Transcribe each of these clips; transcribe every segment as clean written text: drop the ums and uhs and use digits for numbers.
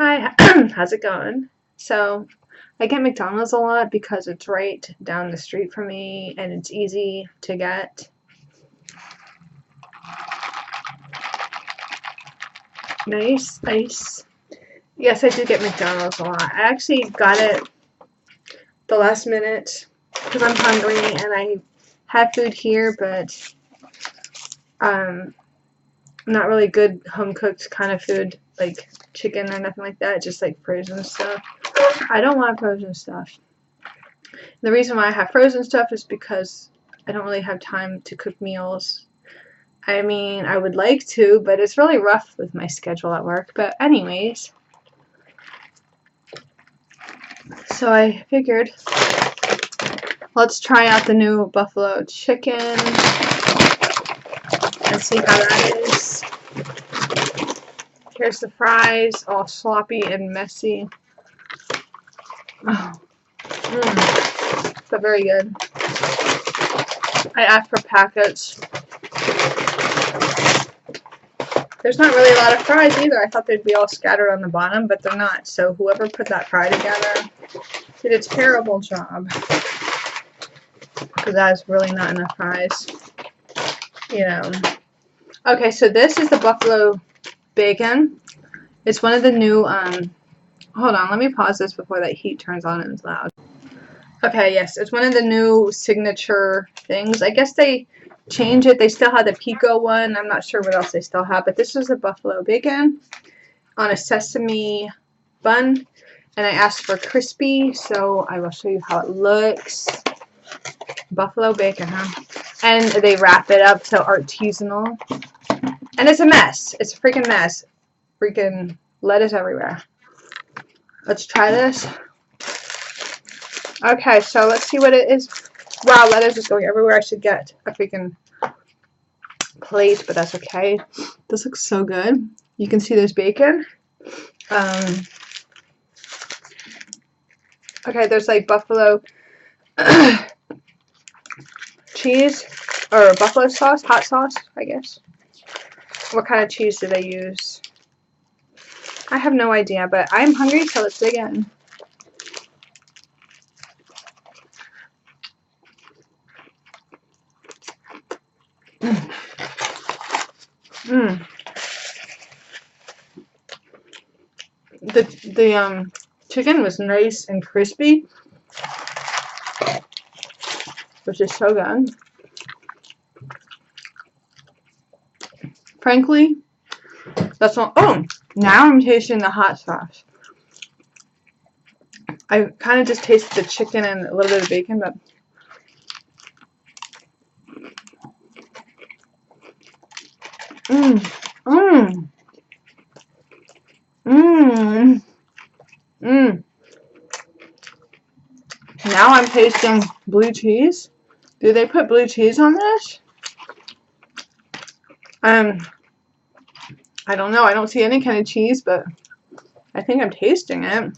Hi, how's it going? So, I get McDonald's a lot because it's right down the street from me and it's easy to get. Nice, nice. Yes, I do get McDonald's a lot. I actually got it the last minute because I'm hungry and I have food here, but not really good home cooked kind of food like chicken or nothing like that, just like frozen stuff. I don't want frozen stuff. The reason why I have frozen stuff is because I don't really have time to cook meals. I mean, I would like to, but it's really rough with my schedule at work. But anyways, so I figured let's try out the new buffalo chicken and see how that is. Here's the fries, all sloppy and messy. Oh, but very good. I asked for packets. There's not really a lot of fries either. I thought they'd be all scattered on the bottom, but they're not. So whoever put that fry together did a terrible job. Because that's really not enough fries. You know. Okay, so this is the buffalo bacon. It's one of the new, hold on, let me pause this before that heat turns on and it's loud. Okay, yes, it's one of the new signature things. I guess they change it. They still have the pico one. I'm not sure what else they still have, but this is a buffalo bacon on a sesame bun, and I asked for crispy, so I will show you how it looks. Buffalo bacon, huh? And they wrap it up so artisanal, and it's a mess. It's a freaking mess. Freaking lettuce everywhere. Let's try this. Okay, so let's see what it is. Wow, lettuce is going everywhere. I should get a freaking plate, but that's okay. This looks so good. You can see there's bacon. Okay, there's like buffalo cheese or buffalo sauce, hot sauce, I guess. What kind of cheese do they use? I have no idea, but I'm hungry, so let's dig in. The chicken was nice and crispy, which is so good. Frankly, that's all. Oh, now I'm tasting the hot sauce. I kind of just tasted the chicken and a little bit of bacon, but Now I'm tasting blue cheese. Do they put blue cheese on this? I don't know. I don't see any kind of cheese, but I think I'm tasting it.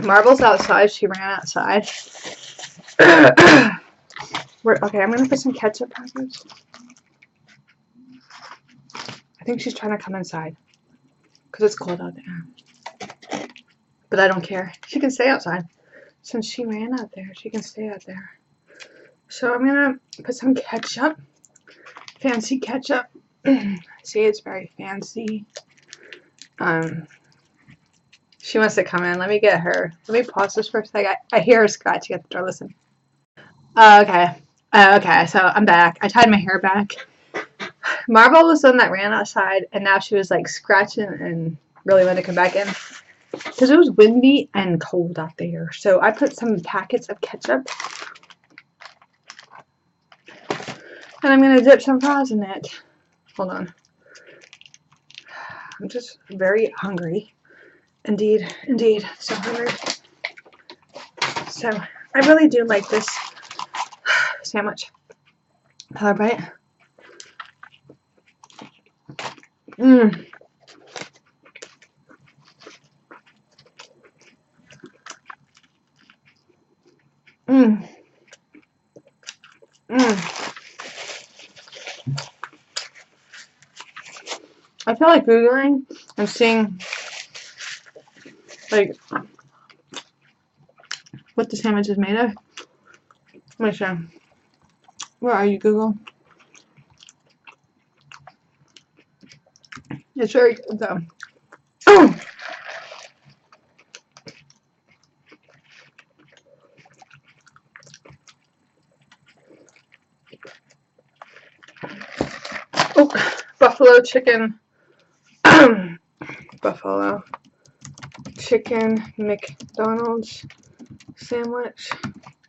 Marble's outside. She ran outside. Okay, I'm going to put some ketchup packets. I think she's trying to come inside because it's cold out there. But I don't care. She can stay outside. Since she ran out there, she can stay out there. So I'm going to put some ketchup. Fancy ketchup. See, it's very fancy. She wants to come in. Let me get her. Let me pause this for a second. I hear her scratching at the door. Listen. Okay. Okay, so I'm back. I tied my hair back. Marvel was the one that ran outside, and now she was like scratching and really wanted to come back in because it was windy and cold out there. So I put some packets of ketchup, and I'm gonna dip some fries in it. Hold on. I'm just very hungry. Indeed, indeed, so hungry. So I really do like this sandwich. Another bite. I feel like Googling and seeing like what the sandwich is made of. Let me show. Where are you, Google? It's very good though. Oh! Oh, buffalo chicken. Buffalo chicken McDonald's sandwich.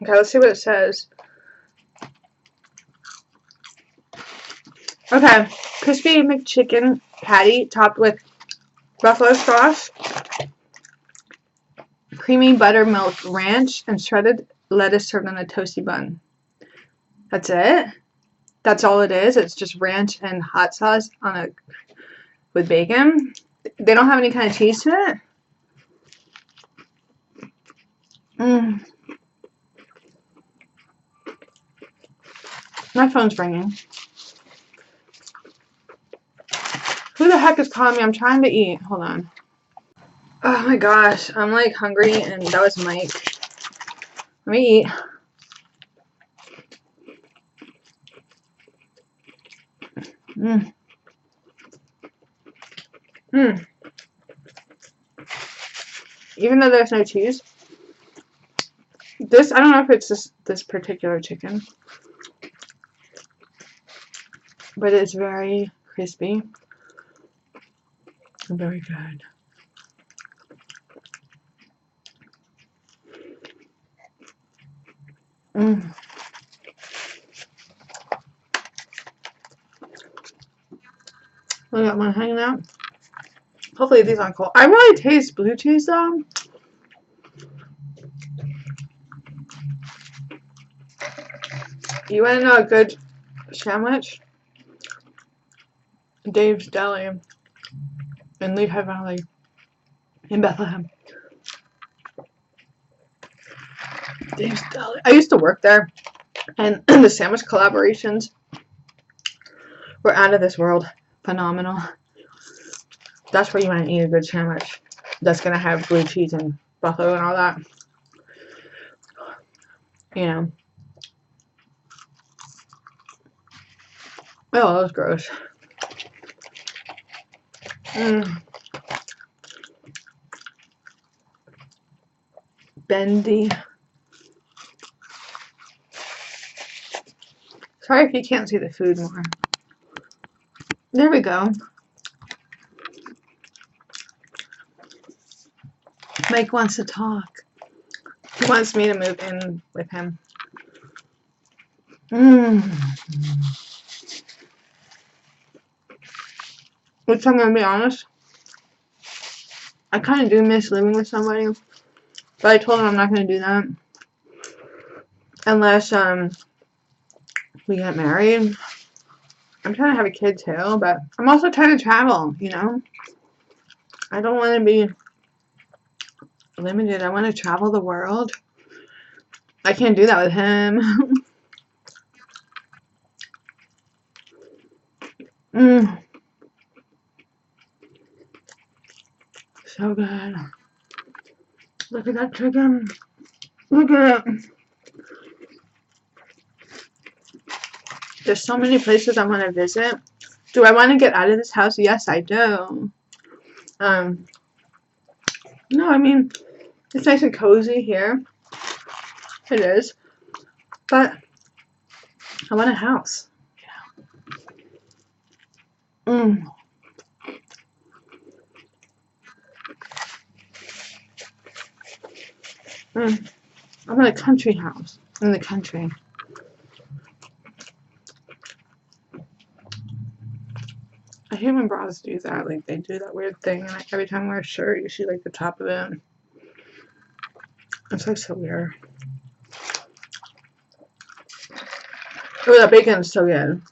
Okay, let's see what it says. Okay, crispy McChicken patty topped with buffalo sauce, creamy buttermilk ranch, and shredded lettuce served on a toasty bun. That's it? That's all it is? It's just ranch and hot sauce on a with bacon? They don't have any kind of cheese to it? Mm. My phone's ringing. Who the heck is calling me? I'm trying to eat. Hold on. Oh my gosh. I'm like hungry and that was Mike. Let me eat. Mmm. Mmm. Even though there's no cheese. This, I don't know if it's this particular chicken. But it's very crispy. And very good. Mmm. I got one hanging out. Hopefully these aren't cold. I really taste blue cheese though. You want to know a good sandwich? Dave's Deli in Lehigh Valley in Bethlehem. Dave's Deli. I used to work there, and the sandwich collaborations were out of this world. Phenomenal. That's where you want to eat a good sandwich. That's going to have blue cheese and buffalo and all that. You know. Oh, that was gross. Bendy. Sorry if you can't see the food more. There we go. Mike wants to talk. He wants me to move in with him. Which I'm gonna be honest, I kind of do miss living with somebody, but I told him I'm not gonna do that unless we get married. I'm trying to have a kid too, but I'm also trying to travel. You know, I don't want to be limited. I want to travel the world. I can't do that with him. So good. Look at that chicken. Look at it. There's so many places I want to visit. Do I want to get out of this house? Yes, I do. No, I mean, it's nice and cozy here. It is. But I want a house. I want a country house in the country. I hate when bras do that. Like, they do that weird thing, and like, every time I wear a shirt, you see like the top of it. It's like so weird. Oh, that bacon is so good.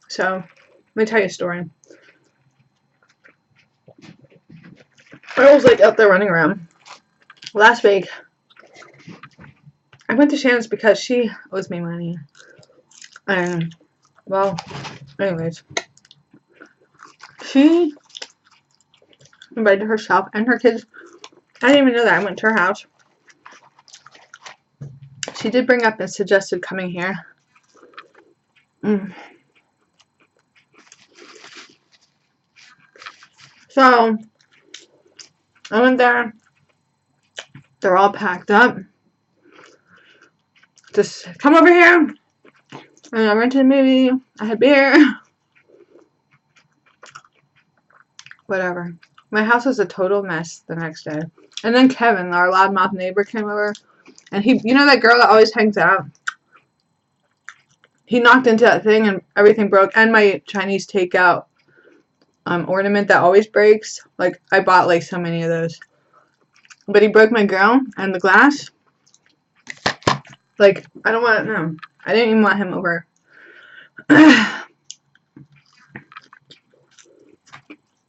So, let me tell you a story. I was like out there running around. Last week, I went to Shannon's because she owes me money. And, well, anyways, She invited herself and her kids. I didn't even know that. I went to her house. She did bring up and suggested coming here. So, I went there. They're all packed up. Just come over here. And I rented a movie. I had beer. Whatever. My house was a total mess the next day. And then Kevin, our loudmouth neighbor, came over. And he, you know that girl that always hangs out? He knocked into that thing and everything broke. And my Chinese takeout ornament that always breaks. Like, I bought like so many of those. But he broke my grill and the glass. Like, I don't want, no. I didn't even want him over.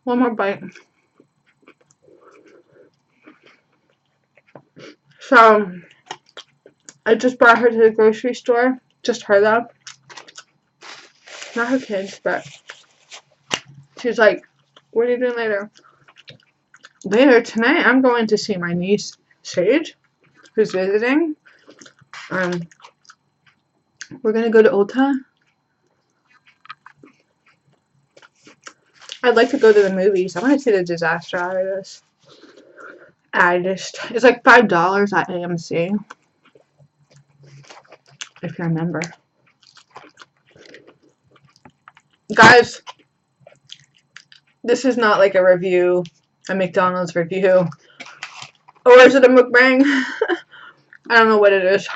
One more bite. So, I just brought her to the grocery store. Just her, though. Not her kids, but she's like, what are you doing later? Later tonight, I'm going to see my niece, Sage, who's visiting. We're going to go to Ulta. I'd like to go to the movies. I want to see The Disaster Artist. It's like $5 at AMC. If you remember. Guys, this is not like a review, a McDonald's review. Or is it a mukbang? I don't know what it is.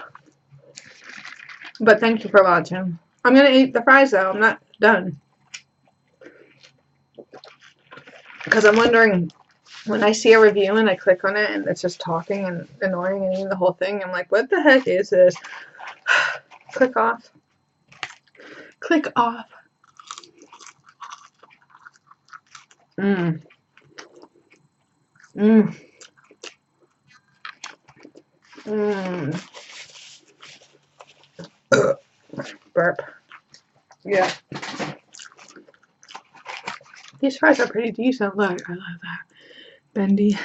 But thank you for watching. I'm going to eat the fries though. I'm not done. Because I'm wondering, when I see a review and I click on it and it's just talking and annoying and eating the whole thing, I'm like, what the heck is this? Click off. Click off. Mmm. Mmm. Mmm. Burp. Yeah. These fries are pretty decent. Look, I love that. Bendy.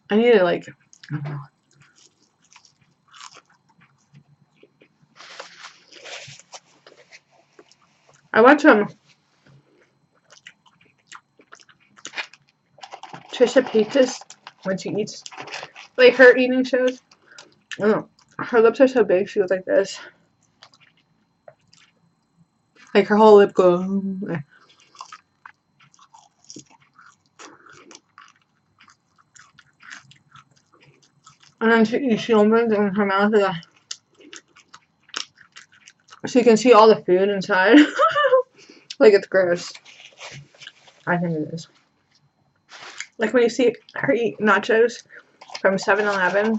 I need to like. I watch Trisha Paytas when she eats, like her eating shows. Oh, her lips are so big. She goes like this. Like her whole lip goes. And then she opens and her mouth is like, so you can see all the food inside. Like, it's gross. I think it is. Like when you see her eat nachos from 7-Eleven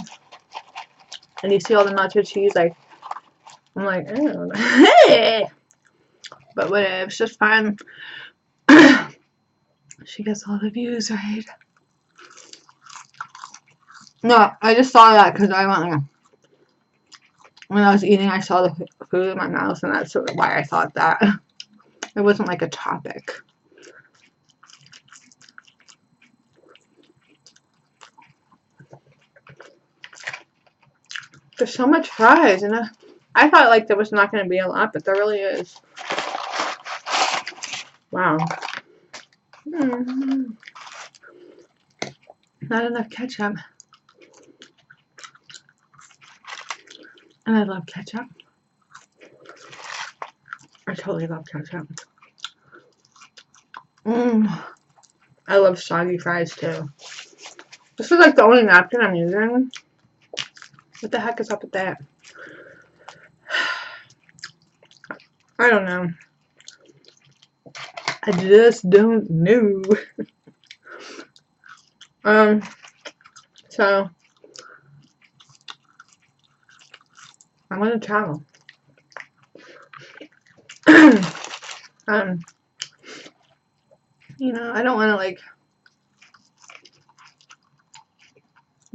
and you see all the nacho cheese, like, I'm like, ew. Hey! But whatever, it's just fine. She gets all the views, right? No, I just saw that because I went like, when I was eating, I saw the food in my mouth, and that's sort of why I thought that. It wasn't like a topic. There's so much fries, and I thought like there was not going to be a lot, but there really is. Wow. Not enough ketchup. And I love ketchup. I totally love ketchup. I love soggy fries too. This is like the only napkin I'm using. What the heck is up with that? I don't know. I just don't know. So I want to travel. You know, I don't want to like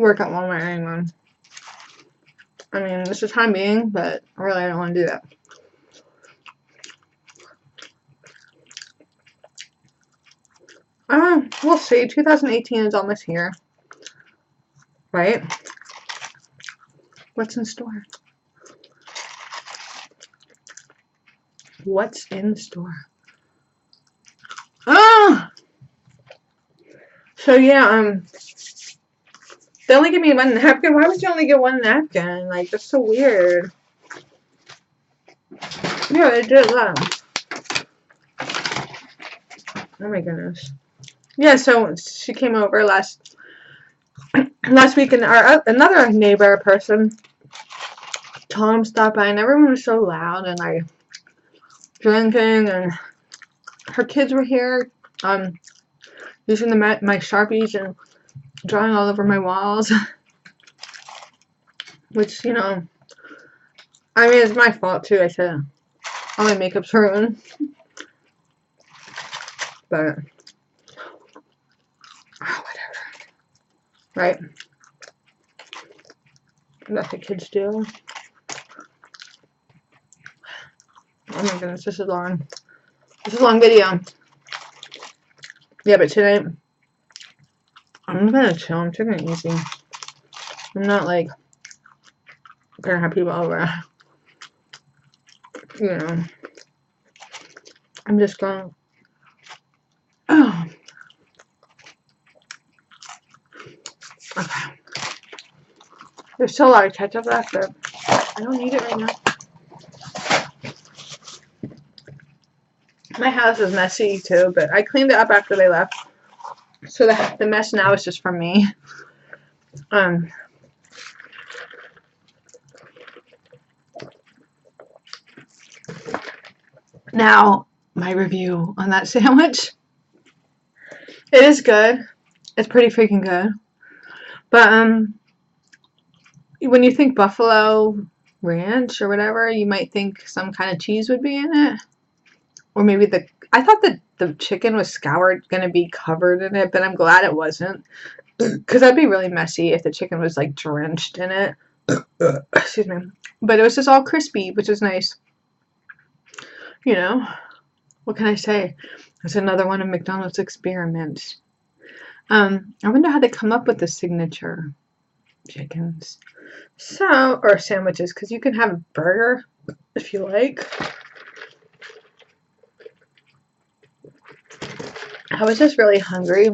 work at Walmart anymore. I mean, it's the time being, but really I don't want to do that. We'll see. 2018 is almost here. Right? What's in store? What's in store? So yeah, they only give me one napkin. Why would you only get one napkin? Like, that's so weird. Yeah, they did that. Oh my goodness. Yeah, so she came over last week, and another neighbor person, Tom, stopped by, and everyone was so loud and like drinking, and her kids were here, using my Sharpies and drawing all over my walls, which, you know, I mean, it's my fault too. I said all my makeup's ruined, but whatever, right? That's what kids do. Oh my goodness, this is long. This is a long video. Yeah, but today I'm gonna chill. I'm taking it easy. I'm not like gonna have people over. You know, I'm just gonna. Oh. Okay. There's still a lot of ketchup left, but I don't need it right now. My house is messy too, but I cleaned it up after they left. So the mess now is just from me. Now, my review on that sandwich. It is good. It's pretty freaking good. But, when you think Buffalo Ranch or whatever, you might think some kind of cheese would be in it. Or maybe I thought that the chicken was scoured, going to be covered in it, but I'm glad it wasn't. Because that'd be really messy if the chicken was, like, drenched in it. Excuse me. But it was just all crispy, which is nice. You know? What can I say? It's another one of McDonald's experiments. I wonder how they come up with the signature chickens. So, or sandwiches, because you can have a burger if you like. I was just really hungry.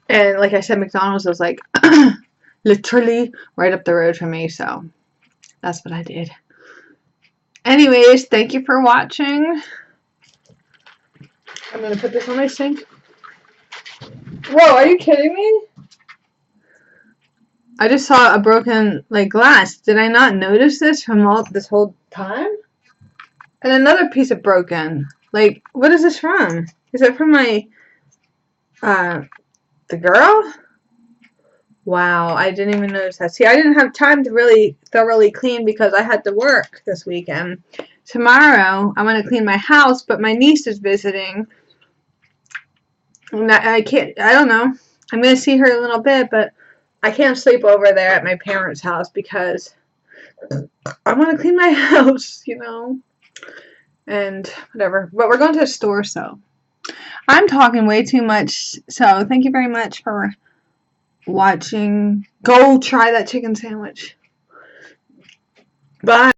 And like I said, McDonald's was like literally right up the road from me, so that's what I did. Anyways, thank you for watching. I'm going to put this on my sink. Whoa, are you kidding me? I just saw a broken, like, glass. Did I not notice this from this whole time? And another piece of broken. Like, what is this from? Is it from my, the girl? Wow, I didn't even notice that. See, I didn't have time to really thoroughly clean because I had to work this weekend. Tomorrow, I want to clean my house, but my niece is visiting. And I don't know. I'm going to see her a little bit, but I can't sleep over there at my parents' house because I want to clean my house, you know, and whatever. But we're going to a store, so I'm talking way too much. So thank you very much for watching. Go try that chicken sandwich. Bye.